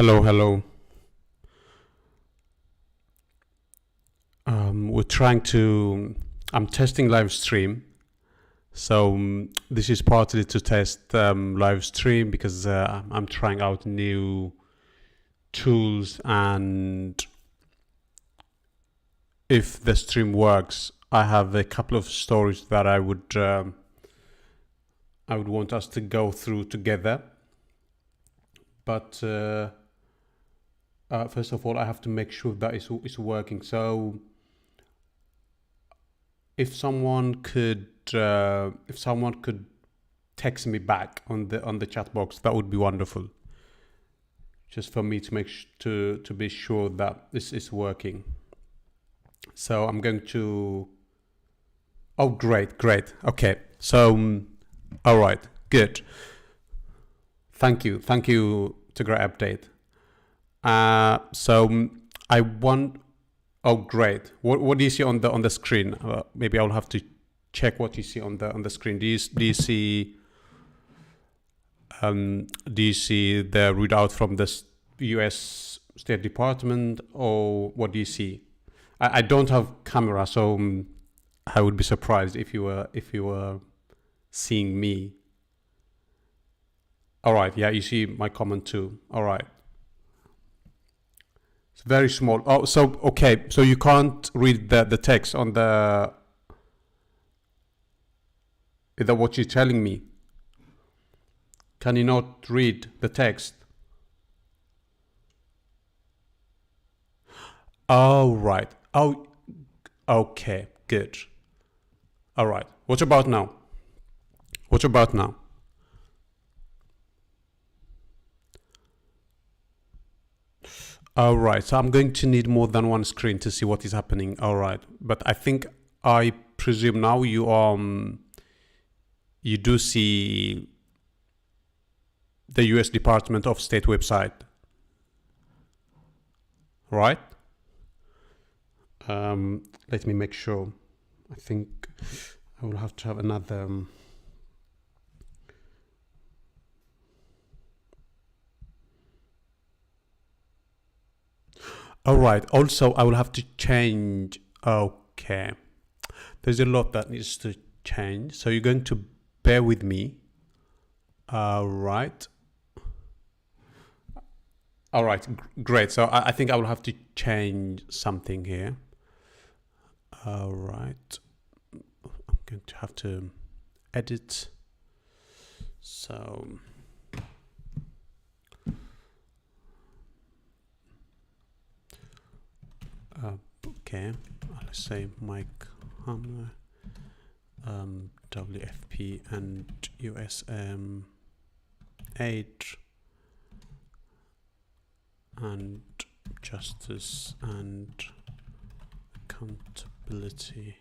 Hello, hello. We're trying to. I'm testing live stream. So this is partly to test live stream because I'm trying out new tools, and if the stream works, I have a couple of stories that I would want us to go through together. But first of all, I have to make sure that it's working. So if someone could text me back on the chat box, that would be wonderful. Just for me to make to be sure that this is working. So I'm going to. Oh, great. Okay. So, all right, good. Thank you, Tigray update. So I want. Oh, great. What do you see on the screen? Maybe I'll have to check what you see on the screen. Do you see the readout from the U.S. State Department, or what do you see? I don't have camera, so I would be surprised if you were seeing me. All right, yeah, you see my comment too. All right. It's very small. Oh, so okay, so you can't read the text on the. Is that what you're telling me? Can you not read the text? Oh, right. Oh, okay, good. All right. What about now? All right. So I'm going to need more than one screen to see what is happening. All right. But I presume now you do see the U.S. Department of State website, right? Let me make sure. I think I will have to have another. All right. Also, I will have to change. Okay. There's a lot that needs to change. So you're going to bear with me. All right. All right. Great. So I think I will have to change something here. All right. I'm going to have to edit. So. Okay, let's say Mike Hamler, WFP and USAID, and justice and accountability.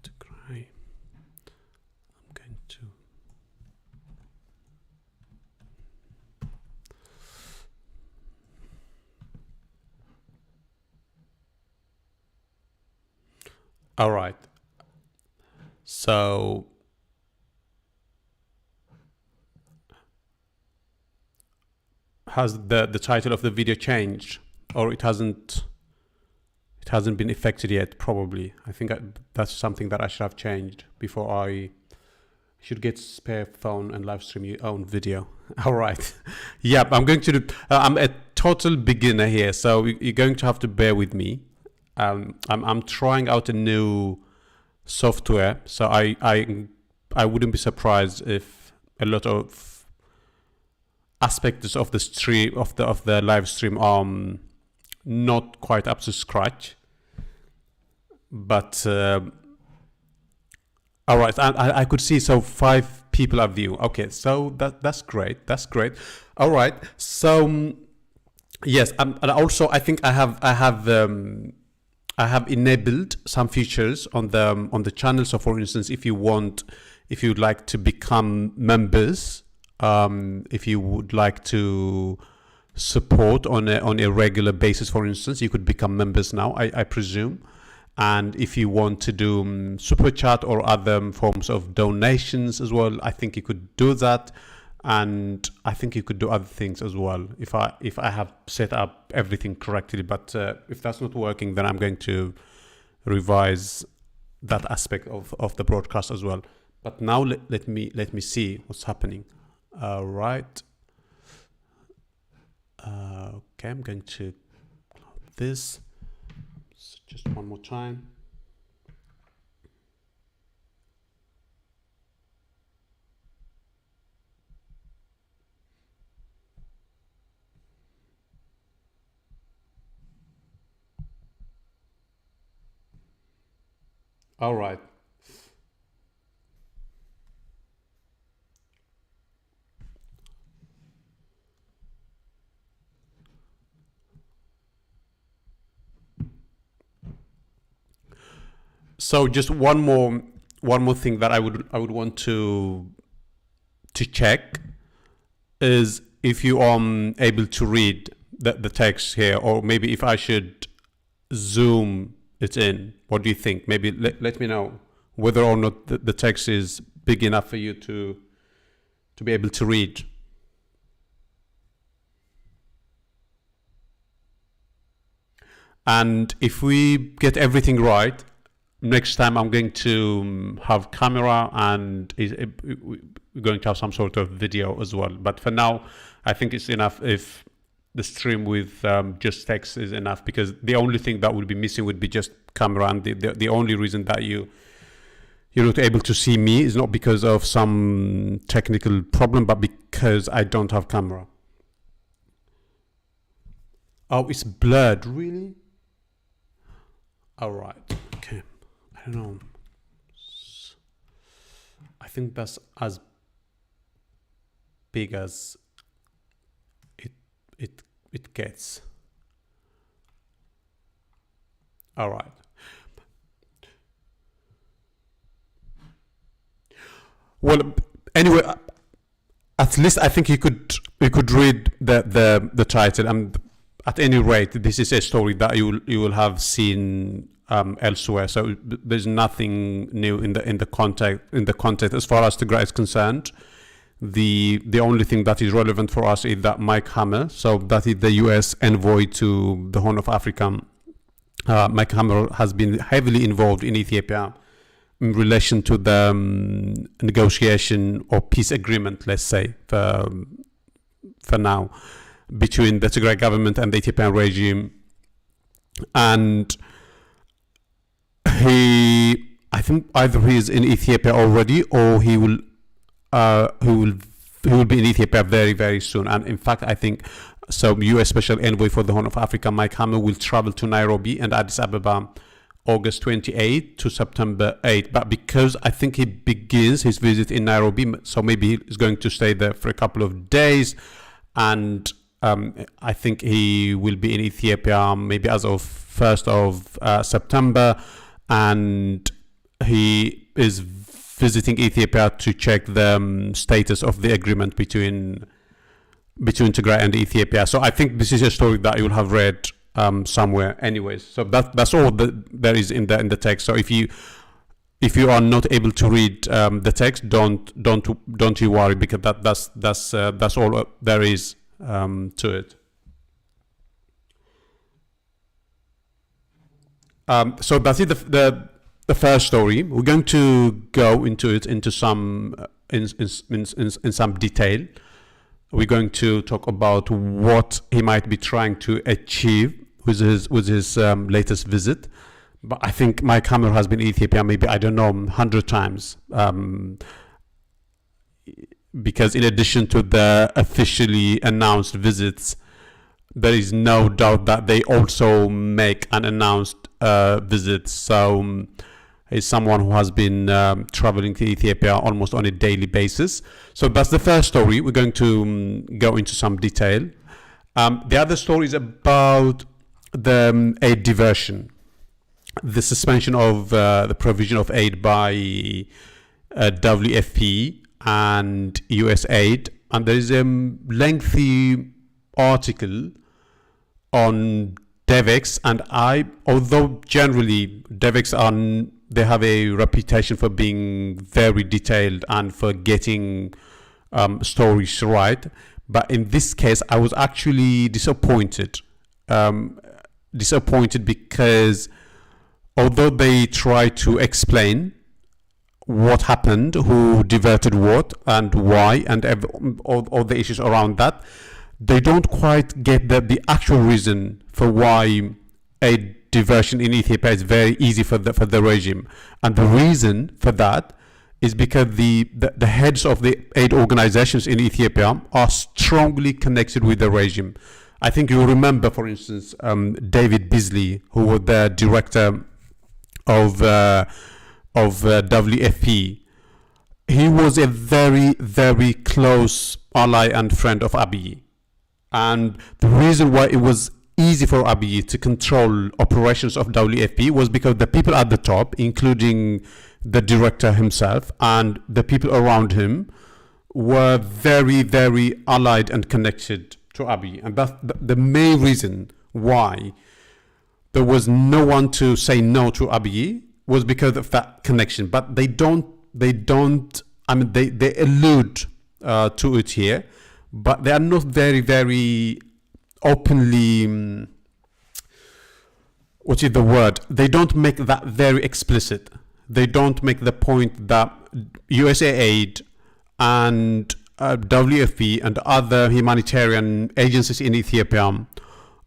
Tigray. I'm going to. All right. So has the title of the video changed, or it hasn't been affected yet? Probably. I think that's something that I should have changed before I should get spare phone and live stream your own video. All right. Yep. I'm going to do. I'm a total beginner here, so you're going to have to bear with me. I'm trying out a new software, so I wouldn't be surprised if a lot of aspects of the stream of the live stream are not quite up to scratch. But all right, I could see, so 5 people are viewing. Okay, so that's great. All right, so yes, and also I think I have enabled some features on the channel. So, for instance, if you'd like to become members, if you would like to support on a regular basis, for instance, you could become members now, I presume. And if you want to do super chat or other forms of donations as well, I think you could do that. and I think you could do other things as well if I have set up everything correctly. But if that's not working, then I'm going to revise that aspect of the broadcast as well. But now let me see what's happening. Right. Okay, I'm going to close this. Just one more time. All right. So just one more thing that I would want to check is if you are able to read the text here, or maybe if I should zoom it in. What do you think? Maybe let me know whether or not the text is big enough for you to be able to read. And if we get everything right, next time I'm going to have camera and we're going to have some sort of video as well. But for now, I think it's enough if the stream with just text is enough, because the only thing that will be missing would be just camera. And the only reason that you're not able to see me is not because of some technical problem, but because I don't have camera. Oh, it's blurred, really? All right, okay. I don't know. I think that's as big as it gets. All right. Well, anyway, at least I think you could read the title. And at any rate, this is a story that you will have seen elsewhere. So there's nothing new in the context as far as Tigray is concerned. The only thing that is relevant for us is that Mike Hammer, so that is the US envoy to the Horn of Africa. Mike Hammer has been heavily involved in Ethiopia in relation to the negotiation or peace agreement, let's say, for now, between the Tigray government and the Ethiopian regime. And I think either he is in Ethiopia already, or he will be in Ethiopia very, very soon. And in fact, I think so. U.S. Special Envoy for the Horn of Africa, Mike Hammer, will travel to Nairobi and Addis Ababa August 28 to September 8. But because I think he begins his visit in Nairobi, so maybe he's going to stay there for a couple of days, and I think he will be in Ethiopia maybe as of 1st of September, and he is visiting Ethiopia to check the status of the agreement between Tigray and Ethiopia. So I think this is a story that you'll have read somewhere anyways. So that's all there is in the text. So if you are not able to read the text, don't you worry, because that's all there is to it. So that's it. The first story. We're going to go into some in some detail. We're going to talk about what he might be trying to achieve with his latest visit. But I think Mike Hammer has been in Ethiopia maybe, I don't know, 100 times. Because in addition to the officially announced visits, there is no doubt that they also make unannounced visits. So he's someone who has been traveling to Ethiopia almost on a daily basis. So that's the first story. We're going to go into some detail. The other story is about the aid diversion, the suspension of the provision of aid by WFP and USAID. And there is a lengthy article on DevEx, and although generally DevEx they have a reputation for being very detailed and for getting stories right. But in this case, I was actually disappointed. Disappointed because although they try to explain what happened, who diverted what, and why, and all the issues around that, they don't quite get the actual reason for why a diversion in Ethiopia is very easy for the regime. And the reason for that is because the heads of the aid organizations in Ethiopia are strongly connected with the regime. I think you remember, for instance, David Beasley, who was the director of WFP. He was a very, very close ally and friend of Abiy. And the reason why it was easy for Abiy to control operations of WFP was because the people at the top, including the director himself and the people around him, were very, very allied and connected to Abiy. And that's the main reason why there was no one to say no to Abiy, was because of that connection. But they allude to it here, but they are not very, very openly, what is the word? They don't make that very explicit. They don't make the point that USAID and WFP and other humanitarian agencies in Ethiopia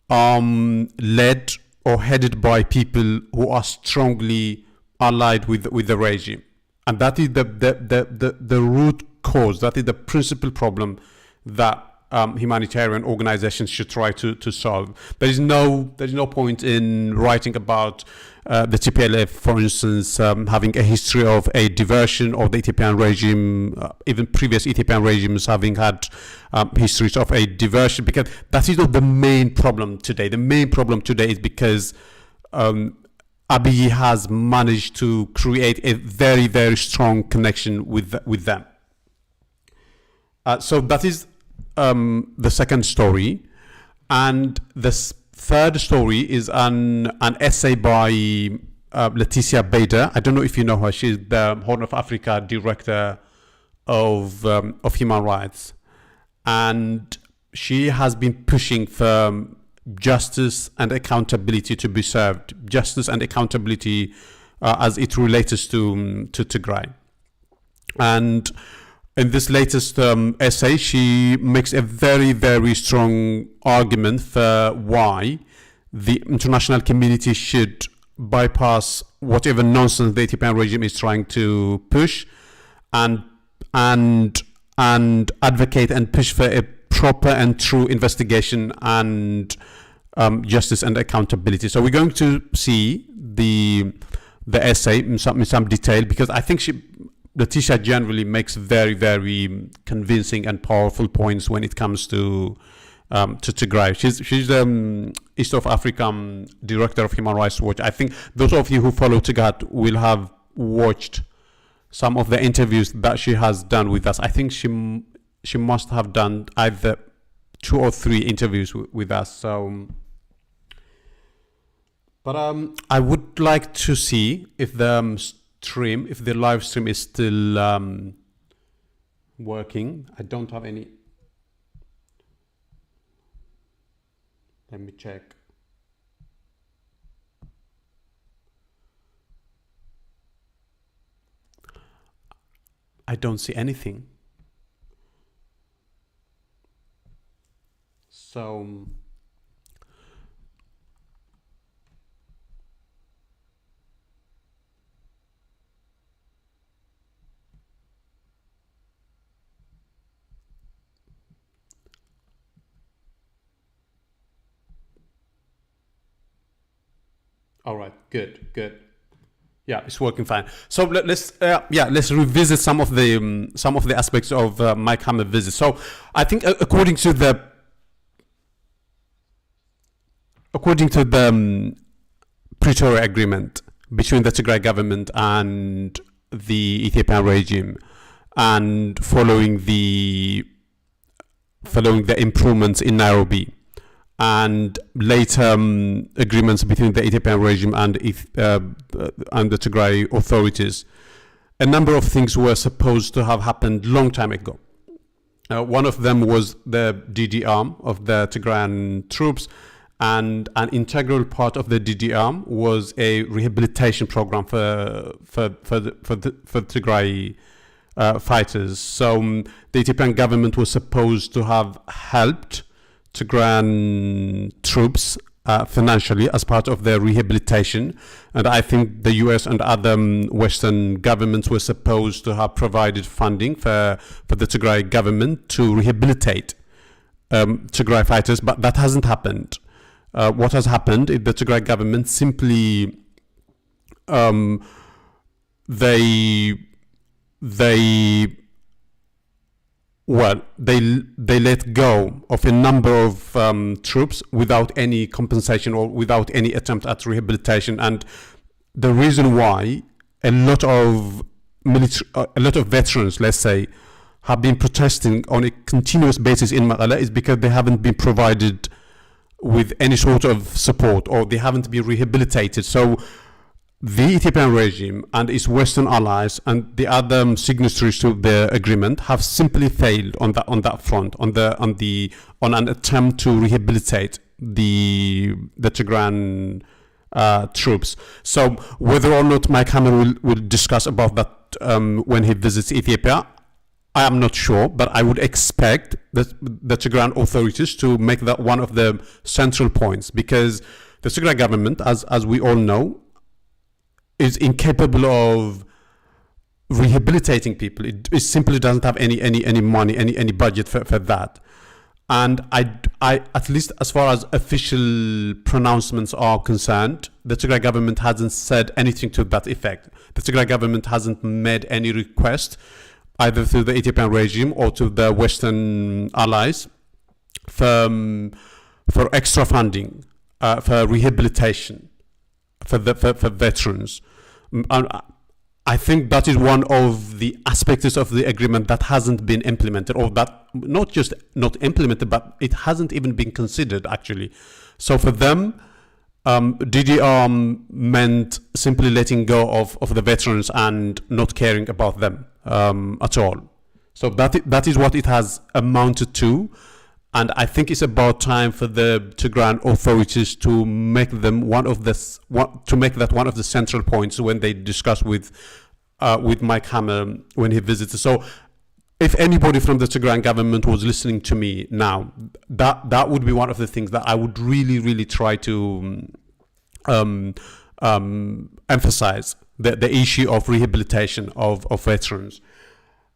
led or headed by people who are strongly allied with the regime. And that is the root cause, that is the principal problem that humanitarian organizations should try to solve. There is no point in writing about the TPLF, for instance, having a history of a diversion, or the Ethiopian regime, even previous Ethiopian regimes having had histories of a diversion, because that is not the main problem today. The main problem today is because Abiy has managed to create a very, very strong connection with them. So that is the second story. And the third story is an essay by Leticia Bader. I don't know if you know her. She's the Horn of Africa director of human rights. And she has been pushing for justice and accountability to be served. Justice and accountability as it relates to Tigray. And in this latest essay, she makes a very, very strong argument for why the international community should bypass whatever nonsense the Ethiopian regime is trying to push, and advocate and push for a proper and true investigation and justice and accountability. So we're going to see the essay in some detail, because I think Leticia generally makes very, very convincing and powerful points when it comes to Tigray. She's East of Africa director of Human Rights Watch. I think those of you who follow Tigray will have watched some of the interviews that she has done with us. I think she must have done either 2 or 3 interviews with us. So, but I would like to see if the live stream is still working. I don't have any. Let me check. I don't see anything. So all right, good. Yeah, it's working fine. So let's revisit some of the aspects of Mike Hammer's visit. So I think according to the Pretoria Agreement between the Tigray government and the Ethiopian regime, and following the improvements in Nairobi, and later agreements between the Ethiopian regime and the Tigray authorities, a number of things were supposed to have happened long time ago. One of them was the DDR of the Tigrayan troops, and an integral part of the DDR was a rehabilitation program for Tigray fighters. So the Ethiopian government was supposed to have helped Tigrayan troops financially as part of their rehabilitation, and I think the US and other Western governments were supposed to have provided funding for the Tigray government to rehabilitate Tigray fighters, but that hasn't happened. What has happened is the Tigray government simply they let go of a number of troops without any compensation or without any attempt at rehabilitation. And the reason why a lot of veterans, let's say, have been protesting on a continuous basis in Mekelle is because they haven't been provided with any sort of support, or they haven't been rehabilitated. So the Ethiopian regime and its Western allies and the other signatories to the agreement have simply failed on that front, on an attempt to rehabilitate the Tigrayan troops. So whether or not Mike Hammer will discuss about that when he visits Ethiopia, I am not sure, but I would expect the Tigrayan authorities to make that one of the central points, because the Tigray government, as we all know, is incapable of rehabilitating people. It simply doesn't have any money, any budget for that. And I at least as far as official pronouncements are concerned, the Tigray government hasn't said anything to that effect. The Tigray government hasn't made any request either to the Ethiopian regime or to the Western allies for extra funding, for rehabilitation, for veterans. I think that is one of the aspects of the agreement that hasn't been implemented, or that not just not implemented, but it hasn't even been considered actually. So for them, DDR meant simply letting go of the veterans and not caring about them at all. So that is what it has amounted to. And I think it's about time for the Tigrayan authorities to make them one of the central points when they discuss with Mike Hammer when he visits. So, if anybody from the Tigrayan government was listening to me now, that would be one of the things that I would really try to emphasize, the issue of rehabilitation of veterans.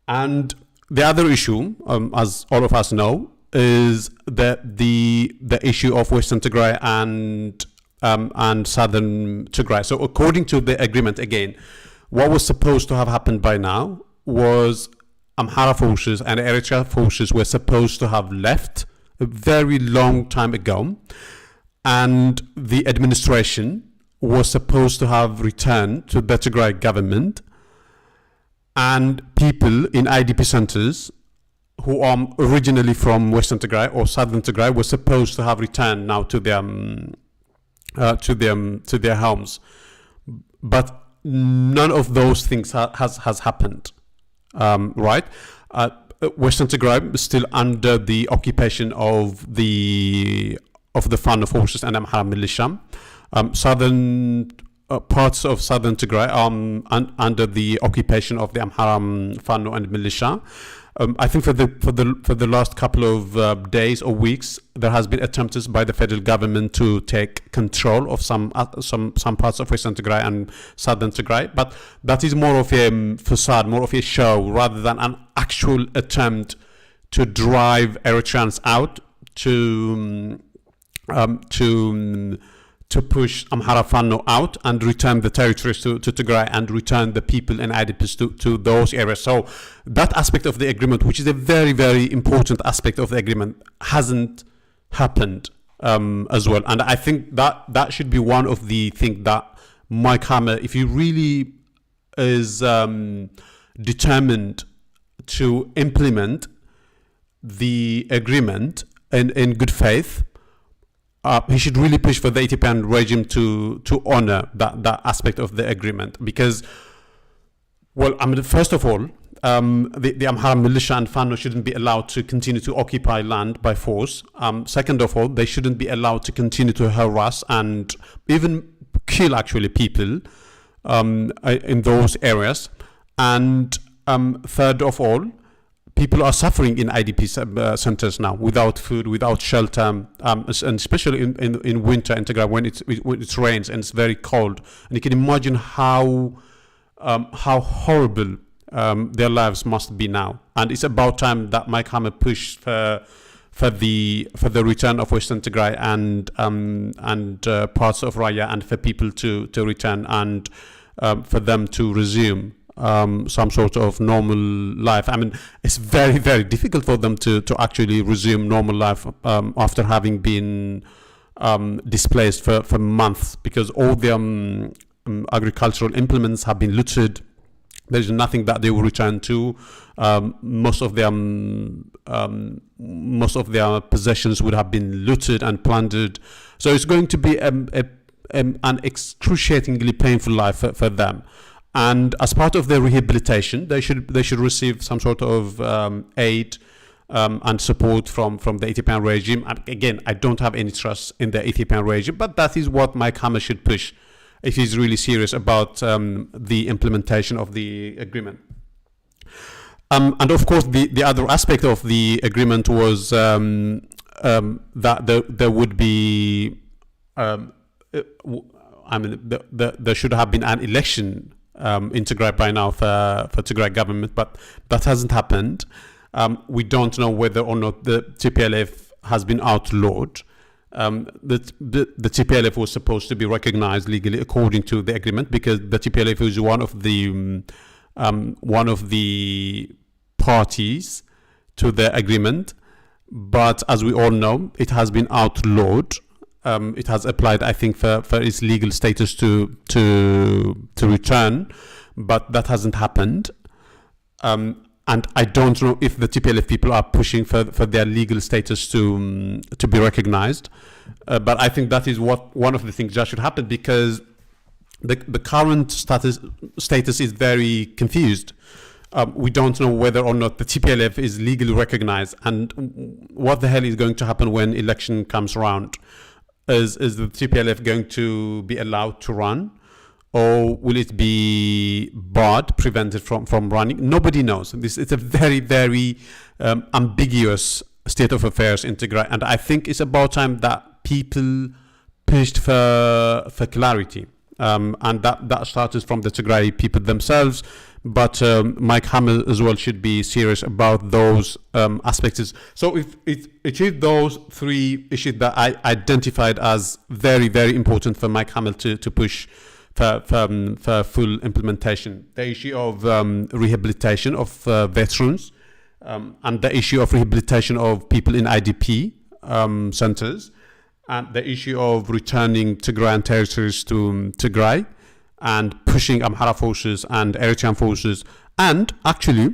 And the other issue, as all of us know, is the issue of Western Tigray and Southern Tigray. So according to the agreement, again, what was supposed to have happened by now was Amhara forces and Eritrea forces were supposed to have left a very long time ago, and the administration was supposed to have returned to the Tigray government, and people in IDP centers who are originally from Western Tigray or Southern Tigray were supposed to have returned now to their homes, but none of those things has happened. Right? Western Tigray is still under the occupation of the Fano forces and Amhara militia. Southern parts of Southern Tigray are under the occupation of the Amhara Fano and militia. I think for the last couple of days or weeks, there has been attempts by the federal government to take control of some parts of Western Tigray and Southern Tigray, but that is more of a facade, more of a show, rather than an actual attempt to drive Eritreans out, to push Amhara Fano out and return the territories to Tigray and return the people and IDPs to those areas. So that aspect of the agreement, which is a very, very important aspect of the agreement, hasn't happened as well. And I think that should be one of the things that Mike Hammer, if he really is determined to implement the agreement in good faith, he should really push for the Ethiopian regime to honor that aspect of the agreement. Because, well, I mean, first of all, the Amhara militia and Fano shouldn't be allowed to continue to occupy land by force. Second of all, they shouldn't be allowed to continue to harass and even kill actually people in those areas. And third of all, people are suffering in IDP centers now without food, without shelter, and especially in winter in Tigray when it rains and it's very cold. And you can imagine how horrible their lives must be now. And it's about time that Mike Hammer pushed for the return of Western Tigray and parts of Raya, and for people to return and for them to resume some sort of normal life. I mean, it's very, very difficult for them to actually resume normal life after having been displaced for months, because all their agricultural implements have been looted. There's nothing that they will return to. Most of their possessions would have been looted and plundered. So it's going to be an excruciatingly painful life for them. And as part of their rehabilitation, they should receive some sort of aid and support from the Ethiopian regime. And again, I don't have any trust in the Ethiopian regime, but that is what Mike Hammer should push if he's really serious about the implementation of the agreement. And of course, the other aspect of the agreement was that there would be, there should have been an election in Tigray by now for Tigray government, but that hasn't happened. We don't know whether or not the TPLF has been outlawed. The TPLF was supposed to be recognized legally according to the agreement, because the TPLF is one of the parties to the agreement. But as we all know, it has been outlawed. It has applied, I think, for its legal status to return, but that hasn't happened. And I don't know if the TPLF people are pushing for their legal status to be recognized. But I think that is one of the things that should happen, because the current status is very confused. We don't know whether or not the TPLF is legally recognized, and what the hell is going to happen when election comes around. Is the TPLF going to be allowed to run, or will it be barred, prevented from running? Nobody knows. It's a very, very ambiguous state of affairs in Tigray, and I think it's about time that people pushed for clarity, and that started from the Tigray people themselves. But Mike Hammer as well should be serious about those aspects. So if it is those three issues that I identified as very, very important for Mike Hammer to push for full implementation. The issue of rehabilitation of veterans, and the issue of rehabilitation of people in IDP centers, and the issue of returning Tigrayan territories to Tigray, and pushing Amhara forces and Eritrean forces, and actually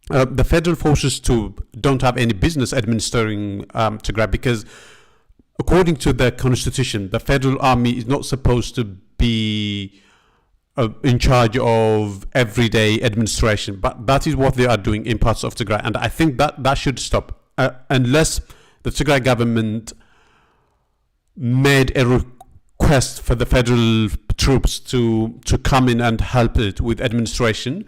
the federal forces don't have any business administering Tigray, because according to the constitution, the federal army is not supposed to be in charge of everyday administration, but that is what they are doing in parts of Tigray, and I think that should stop unless the Tigray government made a request for the federal troops to come in and help it with administration.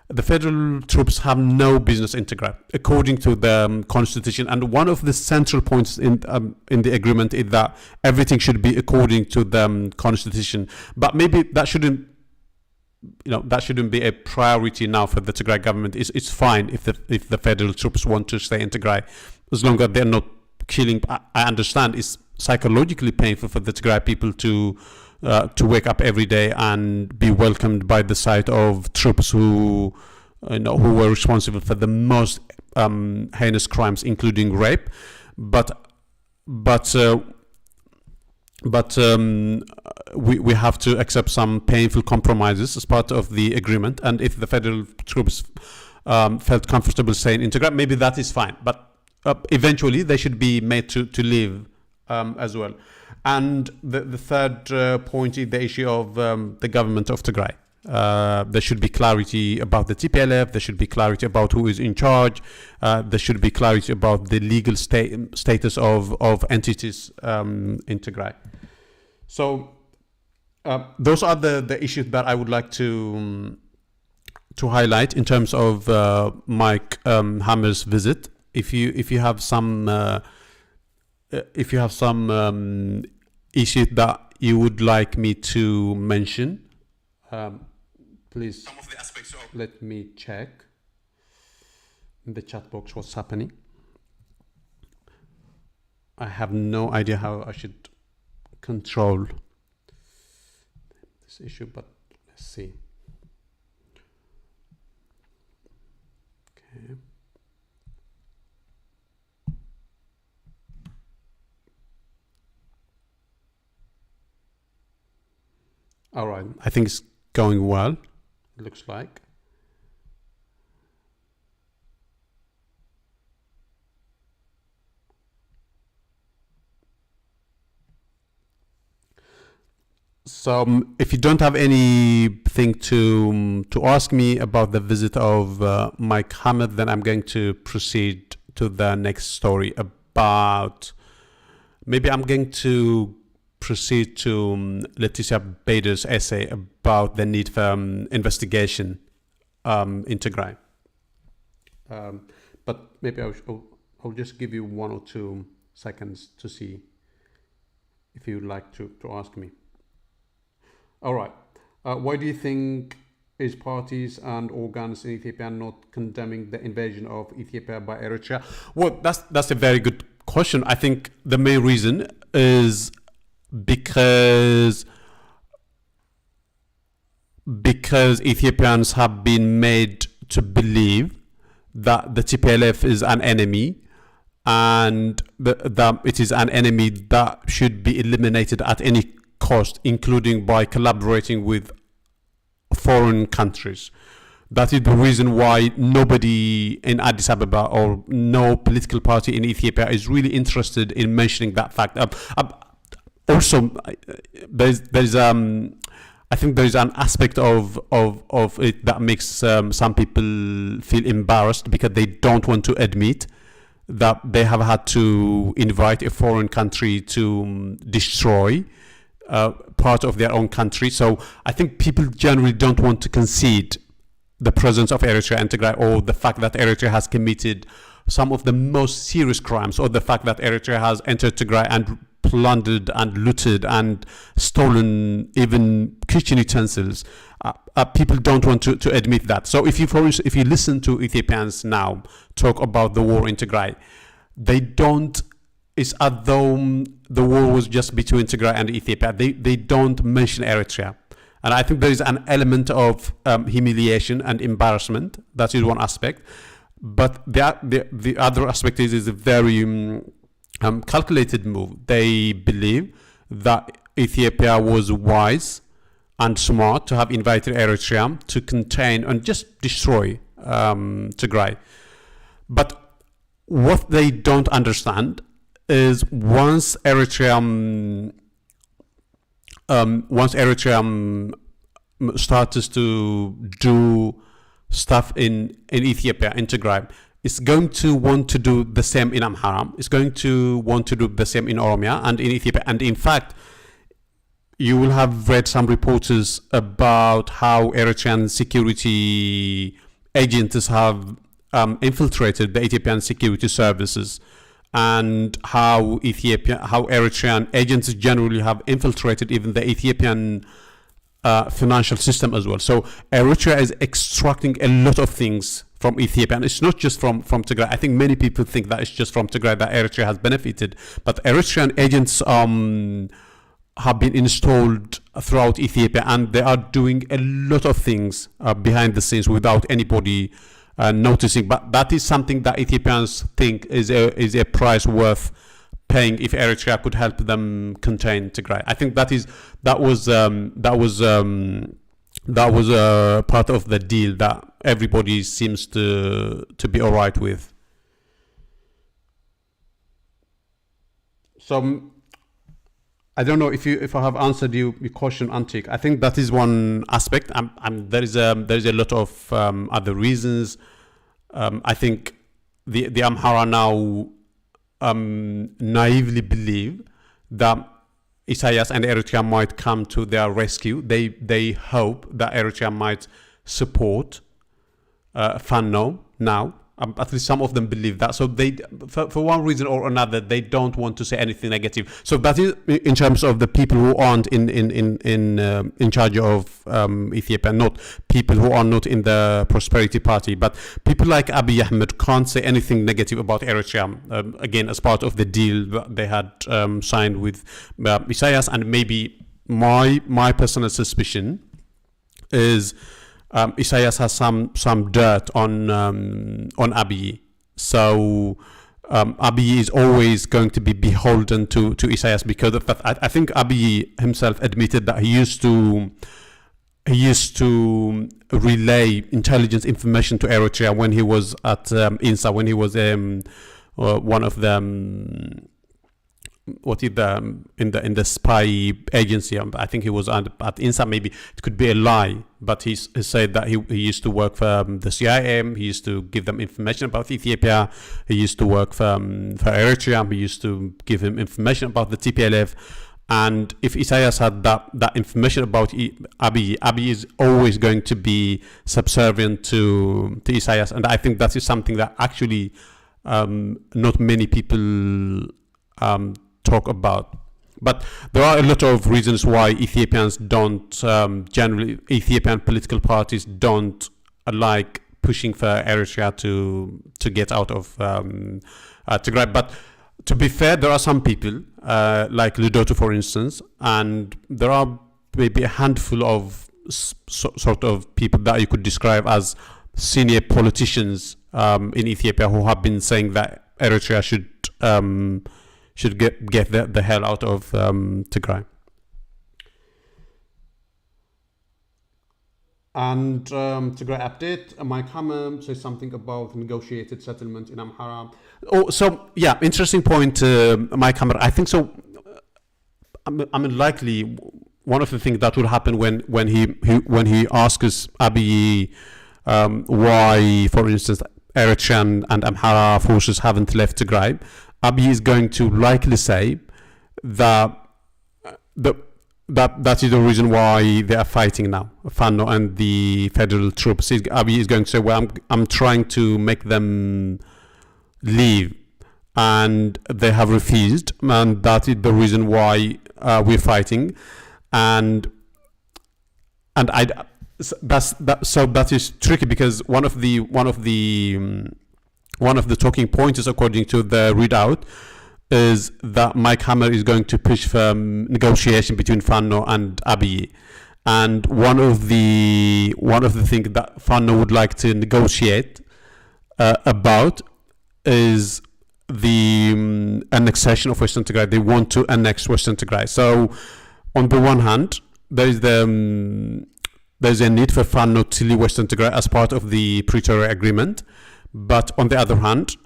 The federal troops have no business in Tigray, according to the constitution. And one of the central points in the agreement is that everything should be according to the constitution. But maybe that shouldn't be a priority now for the Tigray government. It's fine if the federal troops want to stay in Tigray, as long as they're not killing. I understand it's psychologically painful for the Tigray people to wake up every day and be welcomed by the sight of troops who were responsible for the most heinous crimes, including rape. But we have to accept some painful compromises as part of the agreement. And if the federal troops felt comfortable staying in Tigray, maybe that is fine. But eventually, they should be made to leave as well. And the third point is the issue of the government of Tigray. There should be clarity about the TPLF. There should be clarity about who is in charge. There should be clarity about the legal status of entities in Tigray. So those are the issues that I would like to highlight in terms of Mike Hammer's visit. If you have some issues that you would like me to mention, please some of the aspects of let me check in the chat box what's happening. I have no idea how I should control this issue, but let's see. Okay. All right, I think it's going well, it looks like. So if you don't have anything to ask me about the visit of Mike Hammer, then I'm going to proceed to the next story about, maybe I'm going to proceed to Letitia Bader's essay about the need for investigation in Tigray. But maybe I'll just give you 1 or 2 seconds to see if you'd like to ask me. All right. Why do you think is parties and organs in Ethiopia not condemning the invasion of Ethiopia by Eritrea? Well, that's a very good question. I think the main reason is because Ethiopians have been made to believe that the TPLF is an enemy, and that it is an enemy that should be eliminated at any cost, including by collaborating with foreign countries. That is the reason why nobody in Addis Ababa or no political party in Ethiopia is really interested in mentioning that fact. Also, I think there is an aspect of it that makes some people feel embarrassed because they don't want to admit that they have had to invite a foreign country to destroy part of their own country. So I think people generally don't want to concede the presence of Eritrea and Tigray, or the fact that Eritrea has committed some of the most serious crimes, or the fact that Eritrea has entered Tigray and plundered and looted and stolen even kitchen utensils. People don't want to admit that. So if you listen to Ethiopians now talk about the war in Tigray, they don't. It's as though the war was just between Tigray and Ethiopia. They don't mention Eritrea. And I think there is an element of humiliation and embarrassment. That is one aspect. But the other aspect is a very calculated move. They believe that Ethiopia was wise and smart to have invited Eritrea to contain and just destroy Tigray. But what they don't understand is once Eritrea starts to do stuff in Ethiopia, in Tigray, it's going to want to do the same in Amhara. It's going to want to do the same in Oromia and in Ethiopia. And in fact, you will have read some reports about how Eritrean security agents have infiltrated the Ethiopian security services, and how Eritrean agents generally have infiltrated even the Ethiopian financial system as well. So Eritrea is extracting a lot of things from Ethiopia, and it's not just from Tigray. I think many people think that it's just from Tigray that Eritrea has benefited, but Eritrean agents have been installed throughout Ethiopia, and they are doing a lot of things behind the scenes without anybody noticing. But that is something that Ethiopians think is a price worth paying if Eritrea could help them contain Tigray. I think that was part of the deal that everybody seems to be all right with. So I don't know if I have answered your question, Antik. I think that is one aspect. There is a lot of other reasons. I think the Amhara now naively believe that Isaias and Eritrea might come to their rescue. They hope that Eritrea might support Fano now. At least some of them believe that. So they, for one reason or another, they don't want to say anything negative. So that is in terms of the people who aren't in charge of Ethiopia, not people who are not in the Prosperity Party, but people like Abiy Ahmed can't say anything negative about Eritrea. Again, as part of the deal that they had signed with Isaias, and maybe my personal suspicion is. Isaias has some dirt on Abiy, so Abiy is always going to be beholden to Isaias because of that. I think Abiy himself admitted that he used to relay intelligence information to Eritrea when he was at INSA, when he was one of them. What is in the spy agency? I think he was at INSA. Maybe it could be a lie, but he said that he used to work for the CIA. He used to give them information about Ethiopia. He used to work for Eritrea. He used to give him information about the TPLF. And if Isaias had that information about Abiy is always going to be subservient to Isaias. And I think that is something that actually not many people talk about. But there are a lot of reasons why Ethiopians don't generally, Ethiopian political parties don't like pushing for Eritrea to get out of Tigray. But to be fair, there are some people like Ludoto, for instance, and there are maybe a handful of sort of people that you could describe as senior politicians in Ethiopia who have been saying that Eritrea should get the hell out of Tigray. And Tigray update, Mike Hammer says something about negotiated settlement in Amhara. Oh, so yeah, interesting point, Mike Hammer. I think so. I mean, likely one of the things that will happen when he asks Abiy why, for instance, Eritrean and Amhara forces haven't left Tigray, Abiy is going to likely say that that is the reason why they are fighting now, Fano and the federal troops. Abiy is going to say, well, I'm trying to make them leave, and they have refused, and that is the reason why we're fighting, and that is tricky because one of the talking points, according to the readout, is that Mike Hammer is going to push for negotiation between Fano and Abiy, and one of the things that Fano would like to negotiate about is the annexation of Western Tigray. They want to annex Western Tigray. So, on the one hand, there's a need for Fano to leave Western Tigray as part of the Pretoria Agreement. But on the other hand,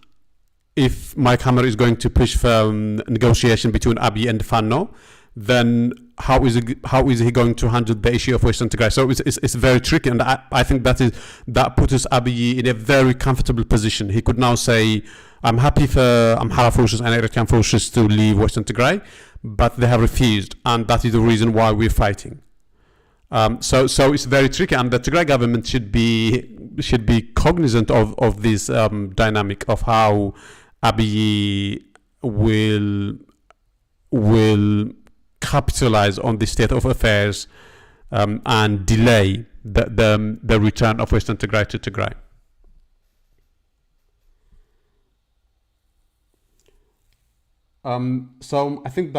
if Mike Hammer is going to push for negotiation between Abiy and Fano, then how is he going to handle the issue of Western Tigray? So it's very tricky, and I think that puts Abiy in a very comfortable position. He could now say, I'm happy for Amhara forces and Eritrean forces to leave Western Tigray, but they have refused, and that is the reason why we're fighting. So it's very tricky, and the Tigray government should be cognizant of this dynamic of how Abiy will capitalize on the state of affairs and delay the return of Western Tigray to Tigray. So I think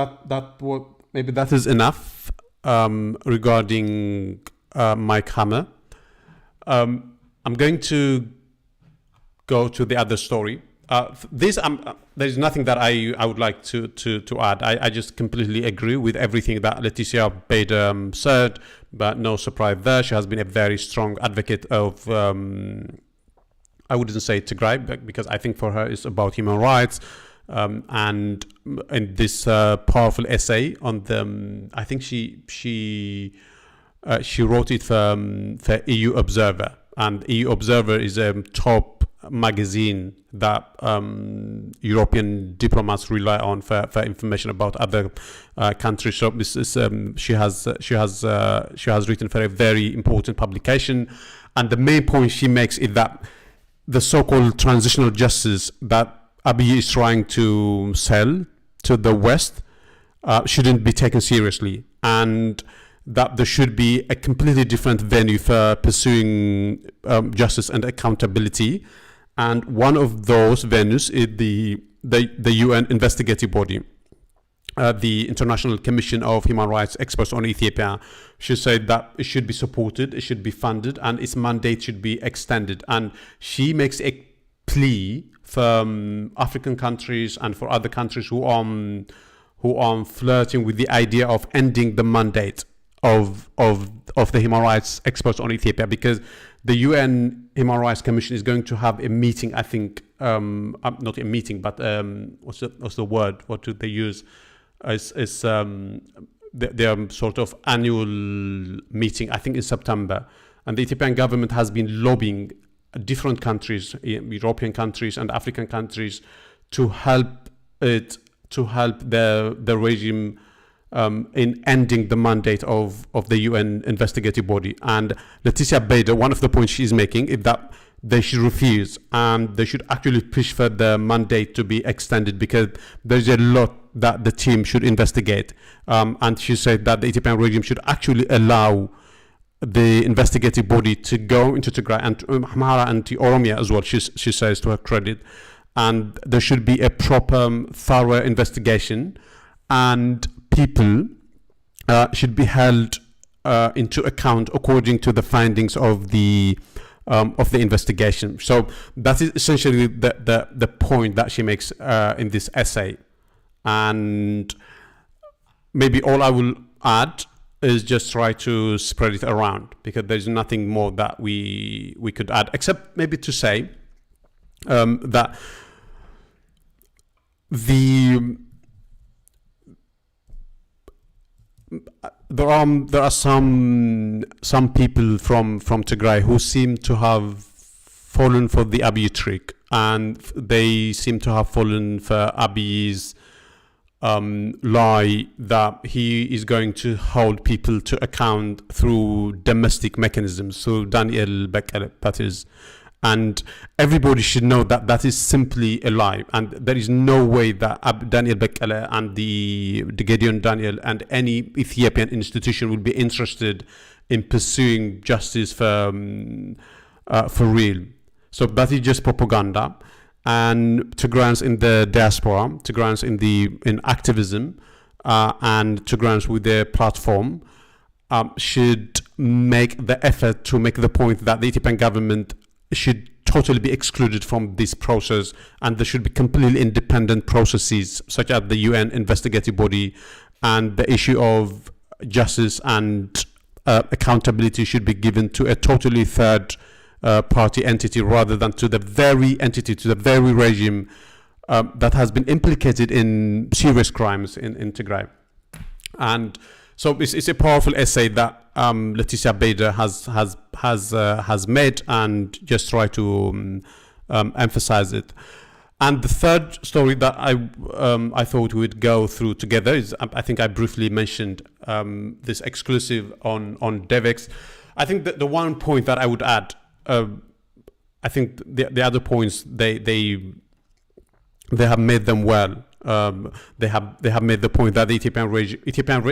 maybe that is enough regarding Mike Hammer. I'm going to go to the other story. There's nothing that I would like to add. I just completely agree with everything that Leticia Bader said, but no surprise there. She has been a very strong advocate of, I wouldn't say Tigray, because I think for her it's about human rights. and in this powerful essay on the, I think she wrote it for EU Observer, and EU Observer is a top magazine that European diplomats rely on for information about other countries. So this is she has written for a very important publication, and the main point she makes is that the so-called transitional justice that Abiy is trying to sell to the West shouldn't be taken seriously, and that there should be a completely different venue for pursuing justice and accountability. And one of those venues is the UN investigative body, the International Commission of Human Rights Experts on Ethiopia. She said that it should be supported, it should be funded, and its mandate should be extended. And she makes a plea for African countries and for other countries who are flirting with the idea of ending the mandate of the human rights experts on Ethiopia, because the UN Human Rights Commission is going to have a meeting, I think, not a meeting, but what's the word? What do they use? It's their sort of annual meeting, I think, in September. And the Ethiopian government has been lobbying different countries, European countries and African countries, to help the regime in ending the mandate of the UN investigative body. And Leticia Bader, one of the points she's making is that they should refuse and they should actually push for the mandate to be extended, because there's a lot that the team should investigate. And she said that the Ethiopian regime should actually allow the investigative body to go into Tigray and Amhara and Oromia as well, she says, to her credit. And there should be a proper, thorough investigation, and people should be held into account according to the findings of the investigation. So that is essentially the point that she makes in this essay. And maybe all I will add is just try to spread it around, because there's nothing more that we could add, except maybe to say that there are some people from Tigray who seem to have fallen for the Abiy trick, and they seem to have fallen for Abiy's lie that he is going to hold people to account through domestic mechanisms, through Daniel Bekele, that is. And everybody should know that that is simply a lie, and there is no way that Daniel Bekele and the Gideon Daniel and any Ethiopian institution will be interested in pursuing justice for real. So that is just propaganda. And Tigrayans in the diaspora, Tigrayans in activism, and Tigrayans with their platform should make the effort to make the point that the Ethiopian government should totally be excluded from this process, and there should be completely independent processes such as the UN investigative body, and the issue of justice and accountability should be given to a totally third party entity, rather than to the very entity, to the very regime that has been implicated in serious crimes in Tigray. And so it's a powerful essay that Leticia Bader has made, and just try to emphasize it. And the third story that I thought we'd go through together is, I think I briefly mentioned this exclusive on DevEx. I think that the one point that I would add, I think the other points they have made them well. They have made the point that the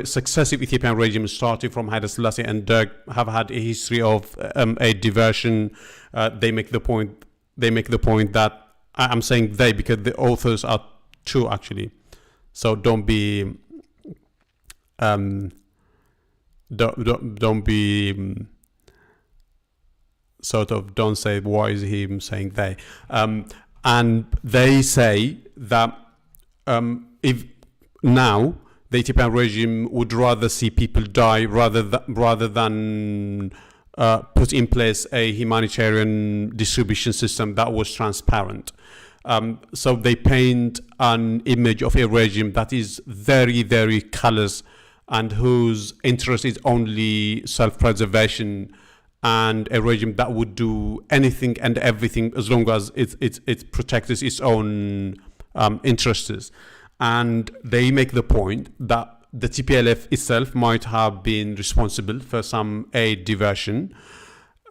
successive Ethiopian regime, starting from Haile Selassie and Derg, have had a history of a diversion. They make the point that I'm saying they because the authors are two actually. So don't be sort of don't say why is he saying they, and they say that if now the Ethiopian regime would rather see people die rather than put in place a humanitarian distribution system that was transparent. So they paint an image of a regime that is very, very callous and whose interest is only self-preservation, and a regime that would do anything and everything as long as it protects its own interests. And they make the point that the TPLF itself might have been responsible for some aid diversion.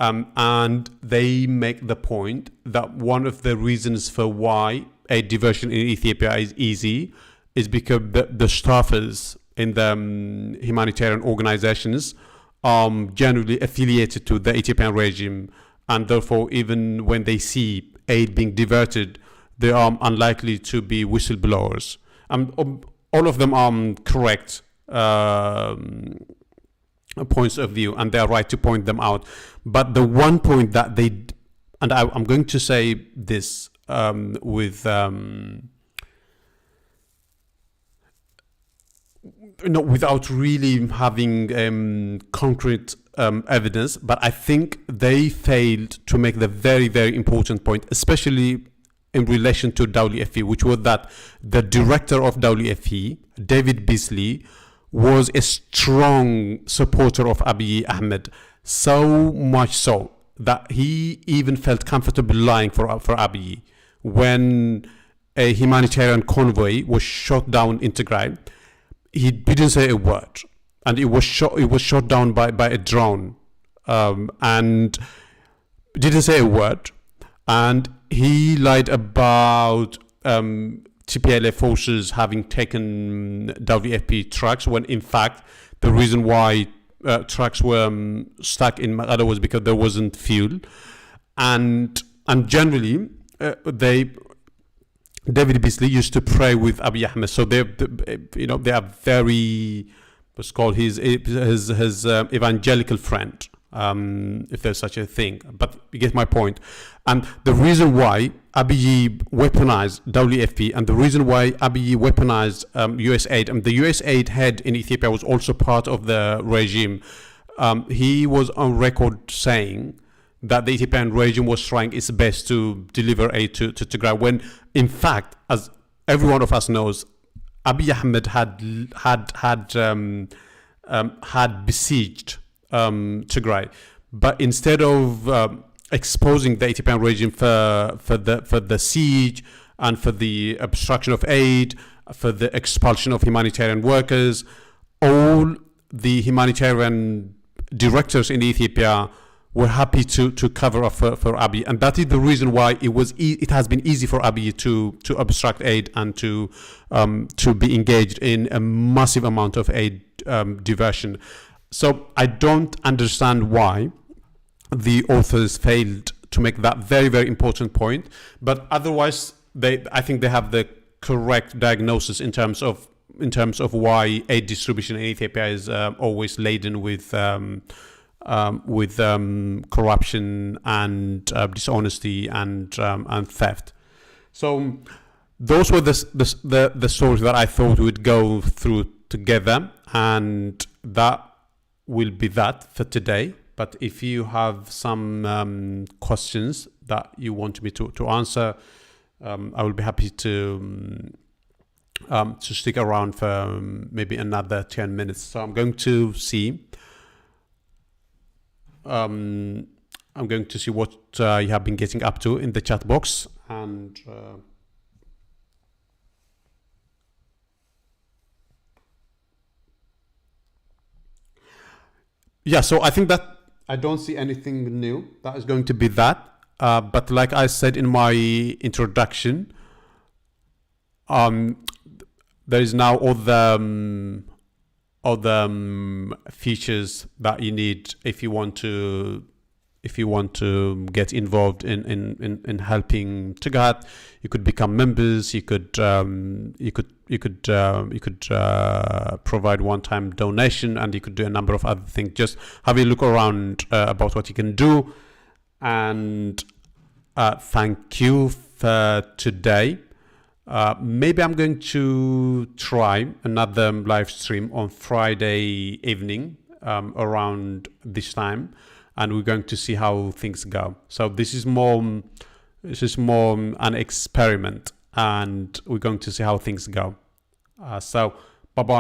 And they make the point that one of the reasons for why aid diversion in Ethiopia is easy is because the staffers in the humanitarian organizations are generally affiliated to the Ethiopian regime, and therefore even when they see aid being diverted, they are unlikely to be whistleblowers. All of them are correct points of view, and they are right to point them out. But the one point that they, and I'm going to say this without really having concrete evidence, but I think they failed to make the very, very important point, especially in relation to WFP, which was that the director of WFP, David Beasley, was a strong supporter of Abiy Ahmed, so much so that he even felt comfortable lying for Abiy. When a humanitarian convoy was shot down in Tigray, he didn't say a word, and it was shot down by a drone, and didn't say a word, and he lied about TPLF forces having taken WFP trucks, when in fact the reason why trucks were stuck in Magada was because there wasn't fuel, and generally David Beasley used to pray with Abiy Ahmed, so they are very, what's called his evangelical friend, if there's such a thing. But you get my point. And the reason why Abiy weaponized WFP, and the reason why Abiy weaponized USAID, and the USAID head in Ethiopia was also part of the regime. He was on record saying that the Ethiopian regime was trying its best to deliver aid to Tigray, when in fact, as every one of us knows, Abiy Ahmed had besieged Tigray, but instead of exposing the Ethiopian regime for the siege and for the obstruction of aid, for the expulsion of humanitarian workers, all the humanitarian directors in Ethiopia were happy to cover up for Abiy, and that is the reason why it has been easy for Abiy to obstruct aid and to be engaged in a massive amount of aid diversion. So I don't understand why the authors failed to make that very, very important point, but otherwise I think they have the correct diagnosis in terms of why aid distribution in Ethiopia is always laden with corruption and dishonesty and theft. So those were the stories that I thought we'd go through together, and that will be that for today. But if you have some questions that you want me to answer, I will be happy to stick around for maybe another 10 minutes. So I'm going to see. I'm going to see what you have been getting up to in the chat box, and yeah, so I think that I don't see anything new that is going to be that, but like I said in my introduction, there is now all the features that you need if you want to get involved in helping Tigray. You could become members. You could provide one-time donation, and you could do a number of other things. Just have a look around about what you can do, and thank you for today. Maybe I'm going to try another live stream on Friday evening around this time, and we're going to see how things go. So this is more It's just more an experiment, and we're going to see how things go. So bye bye.